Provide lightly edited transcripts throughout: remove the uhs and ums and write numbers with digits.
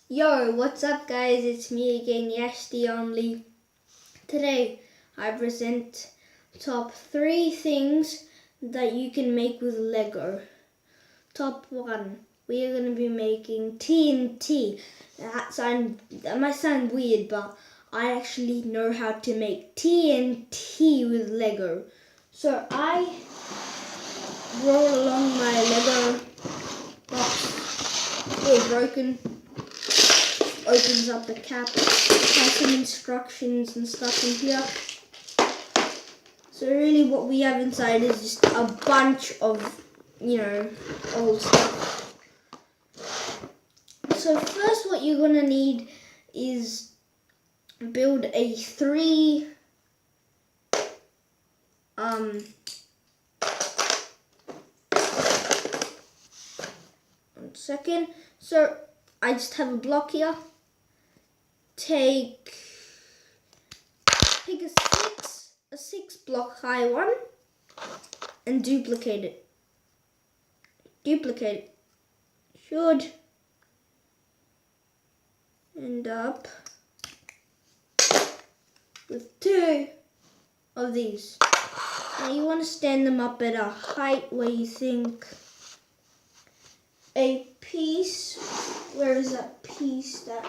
Yo, what's up guys? It's me again, Yash the Only. Today I present top 3 things that you can make with Lego. Top 1, we are going to be making TNT. That might sound weird, but I actually know how to make TNT with Lego. So I roll along my Lego box, all broken. Opens up the cap, has some instructions and stuff in here. So really what we have inside is just a bunch of, old stuff. So first what you're gonna need is build a 3 1 second. So I just have a block here. Pick a 6 block high one and duplicate it. Should end up with 2 of these. Now you want to stand them up at a height where you think a piece, where is that piece that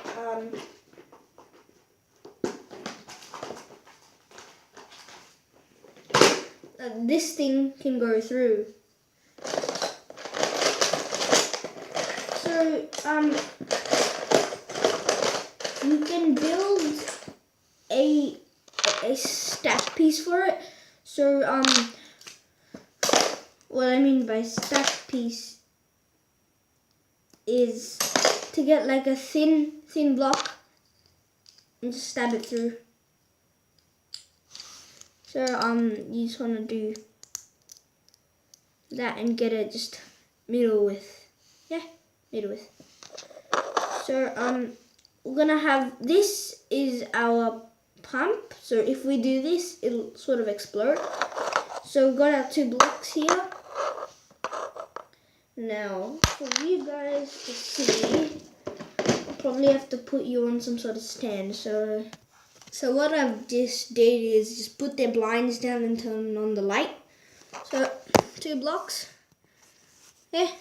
this thing can go through. So you can build a stack piece for it. So what I mean by stack piece is to get like a thin block and just stab it through. So you just want to do that and get it just middle width. Yeah, middle width. So we're gonna have, this is our pump. So if we do this, it'll sort of explode. So we've got our 2 blocks here. Now for you guys to see, I'll probably have to put you on some sort of stand. So what I've just did is just put their blinds down and turn on the light. So 2 blocks. Yeah.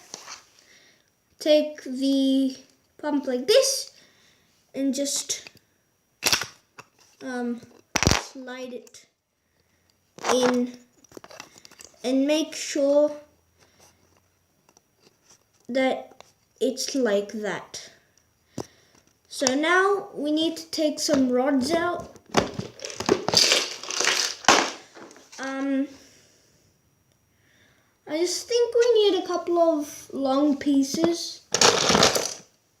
Take the pump like this and just slide it in and make sure that it's like that. So now we need to take some rods out. I just think we need a couple of long pieces.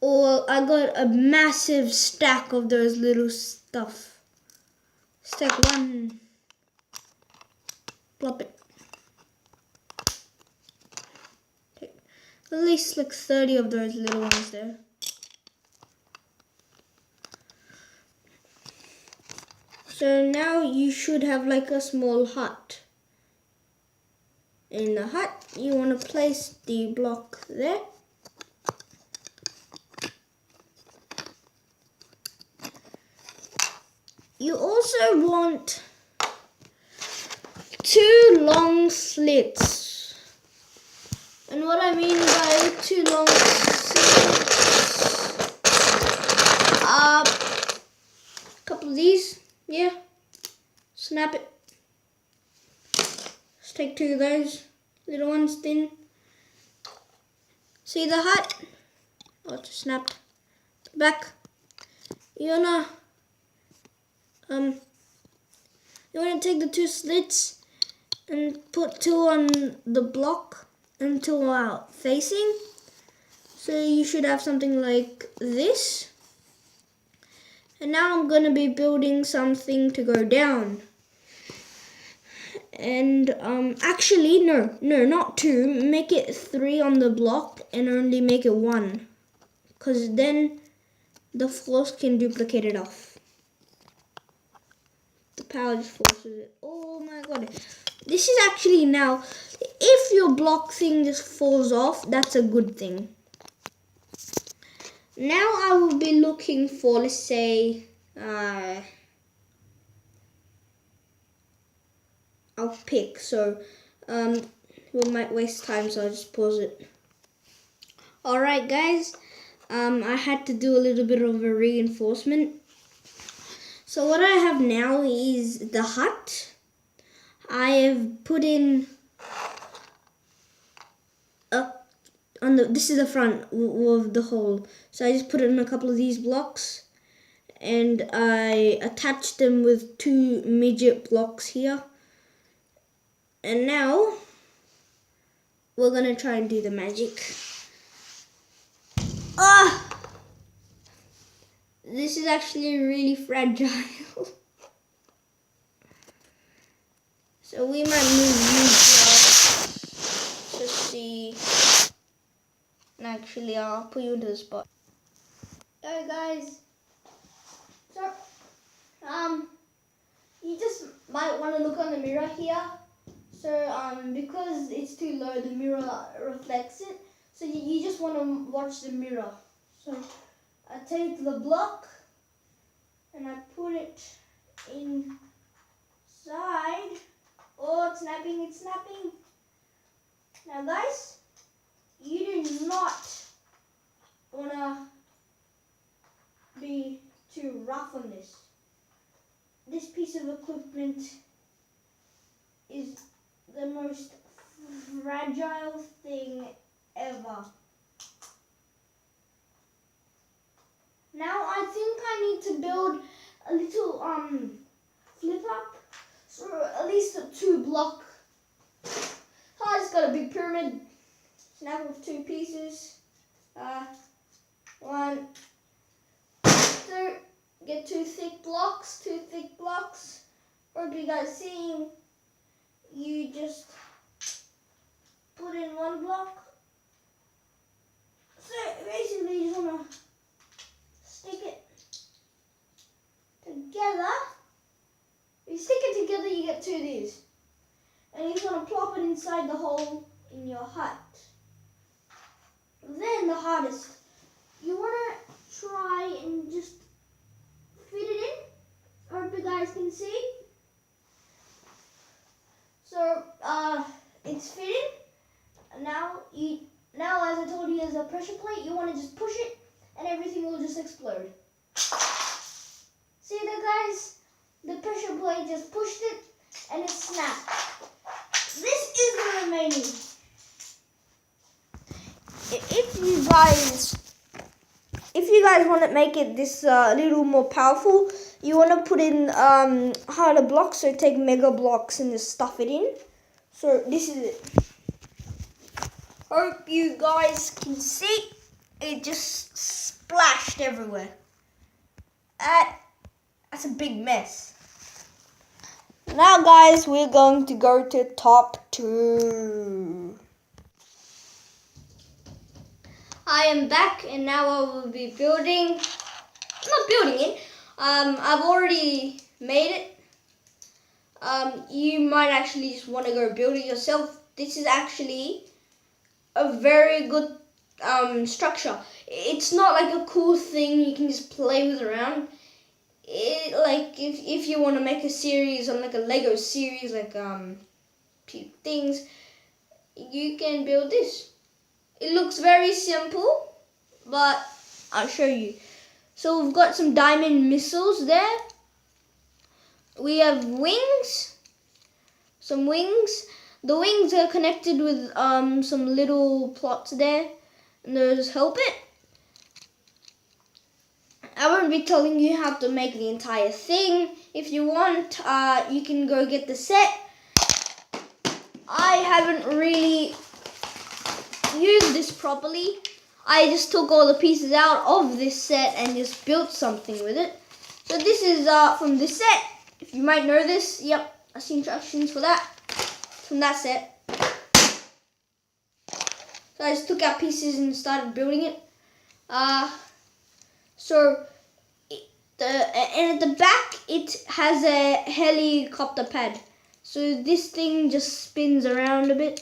Or I got a massive stack of those little stuff. Stack 1. Plop it. Okay. At least like 30 of those little ones there. So now you should have like a small hut. In the hut, you want to place the block there. You also want 2 long slits. And what I mean by 2 long slits, a couple of these. Yeah, snap it. Let's take 2 of those little ones thin. See the hut? Oh, it just snapped. Back. You wanna take the 2 slits and put 2 on the block and 2 out facing. So you should have something like this. And now I'm going to be building something to go down. And actually, no, not 2. Make it 3 on the block and only make it 1. Because then the force can duplicate it off. The power just forces it. Oh my god. This is actually now, if your block thing just falls off, that's a good thing. Now I will be looking for, let's say, I'll pick. So we might waste time, so I'll just pause it. Alright guys, I had to do a little bit of a reinforcement. So what I have now is the hut. I have put in this is the front of the hole. So I just put in a couple of these blocks and I attached them with 2 midget blocks here. And now we're gonna try and do the magic. This is actually really fragile. So we might move you to see. And actually, I'll put you into the spot. Hey guys. So, you just might want to look on the mirror here. So, because it's too low, the mirror reflects it. So you just want to watch the mirror. So I take the block and I put it inside. Oh, it's snapping, it's snapping. Now guys, you do not want to be too rough on this. This piece of equipment is the most fragile thing ever. Now I think I need to build a little flip up, so at least a 2 block. I just got a big pyramid, snap with 2 pieces. 1, 2. Get 2 thick blocks. Hope you guys seeing. You just put in 1 block. So basically, you just wanna stick it together. If you stick it together, you get 2 of these. And you just want to plop it inside the hole in your hut. Then the hardest, you want to try and just fit it in. I hope you guys can see. So it's fitting. Now as I told you, there's a pressure plate. You want to just push it, and everything will just explode. See that, guys? The pressure plate just pushed it, and it snapped. This is the remaining. If you guys want to make it this little more powerful, you want to put in harder blocks. So take mega blocks and just stuff it in. So this is it. Hope you guys can see. It just splashed everywhere. That's a big mess. Now guys, we're going to go to top 2. I am back, and now I will be building, not building it, I've already made it. You might actually just want to go build it yourself. This is actually a very good structure. It's not like a cool thing you can just play with around. Like if you want to make a series on like a Lego series, like things, you can build this. It looks very simple, but I'll show you. So we've got some diamond missiles there. We have wings, some wings. The wings are connected with some little plots there, and those help it. I won't be telling you how to make the entire thing. If you want, you can go get the set. I haven't really used this properly. I just took all the pieces out of this set and just built something with it. So this is from this set. If you might know this, yep, I see instructions for that. From that set. So I just took out pieces and started building it. And at the back, it has a helicopter pad. So this thing just spins around a bit.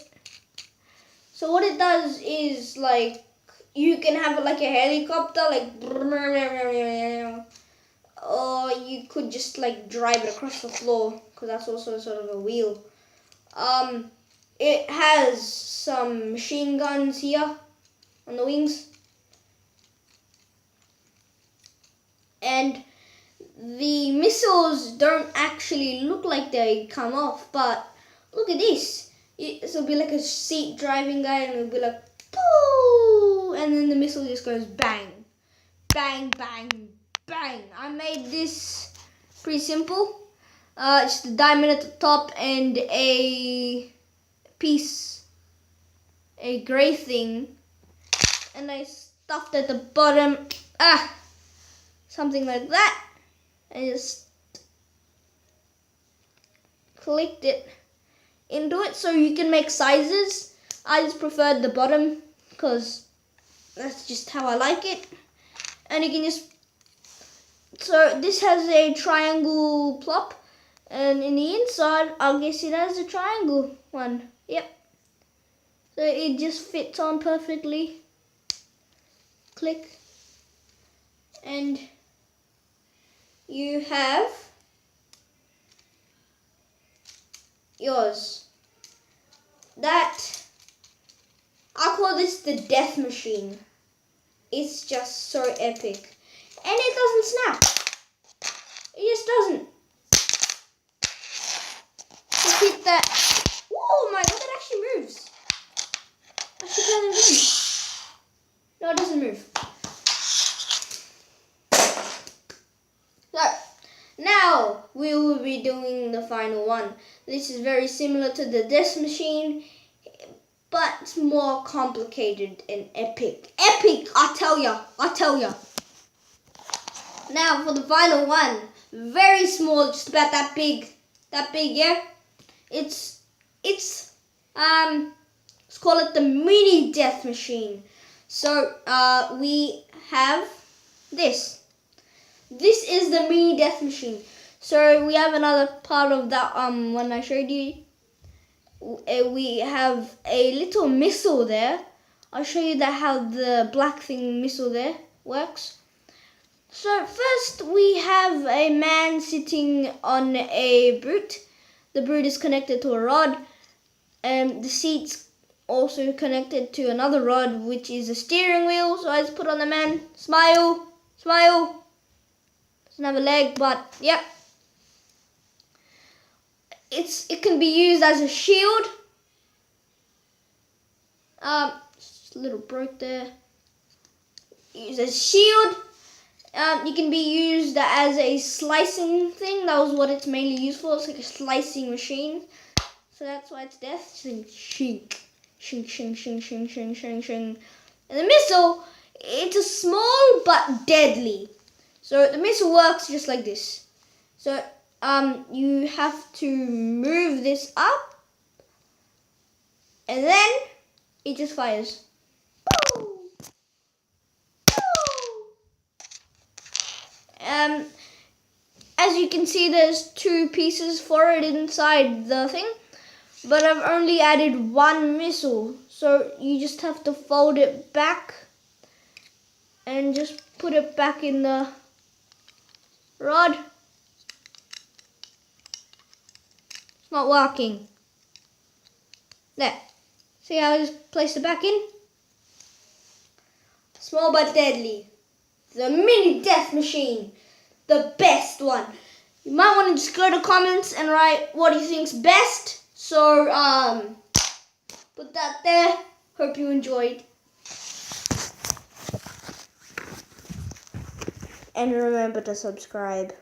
So what it does is, like, you can have it like a helicopter, like, or you could just like drive it across the floor, because that's also sort of a wheel. It has some machine guns here on the wings, and the missiles don't actually look like they come off, but look at this. It'll be like a seat driving guy, and it'll be like, pooh, and then the missile just goes bang, bang, bang, bang. I made this pretty simple. Just a diamond at the top and a piece, a gray thing, and I stuffed at the bottom, something like that. I just clicked it into it, so you can make sizes. I just preferred the bottom because that's just how I like it. And you can just, so this has a triangle plop, and in the inside I guess it has a triangle one. Yep, so it just fits on perfectly. Click, and you have yours. That, I call this the death machine. It's just so epic. And it doesn't snap. It just doesn't. Just hit that. Oh my god, it actually moves. Actually doesn't move. No, it doesn't move. So, now we will be doing the final one. This is very similar to the death machine, but it's more complicated and epic. Epic, I tell ya. Now for the final one, very small, just about that big, yeah. Let's call it the mini death machine. So we have this. This is the mini death machine. So we have another part of that one I showed you. We have a little missile there. I'll show you how the black thing missile there works. So first we have a man sitting on a boot. The boot is connected to a rod, and the seat's also connected to another rod, which is a steering wheel. So I just put on the man. Smile, smile. Doesn't have a leg, but yep. It can be used as a shield. Just a little broke there. Use as a shield. You can be used as a slicing thing. That was what it's mainly used for. It's like a slicing machine. So that's why it's death. Shink, shink, shink, shink, shink, shink, shink, shink, shink. And the missile, it's a small but deadly. So the missile works just like this. So you have to move this up, and then it just fires. Boom! Boom! As you can see, there's 2 pieces for it inside the thing, but I've only added 1 missile, so you just have to fold it back and just put it back in the rod. It's not working. There. See how I just placed it back in? Small but deadly. The mini death machine. The best one. You might want to just go to comments and write what you think's best. So, put that there. Hope you enjoyed. And remember to subscribe.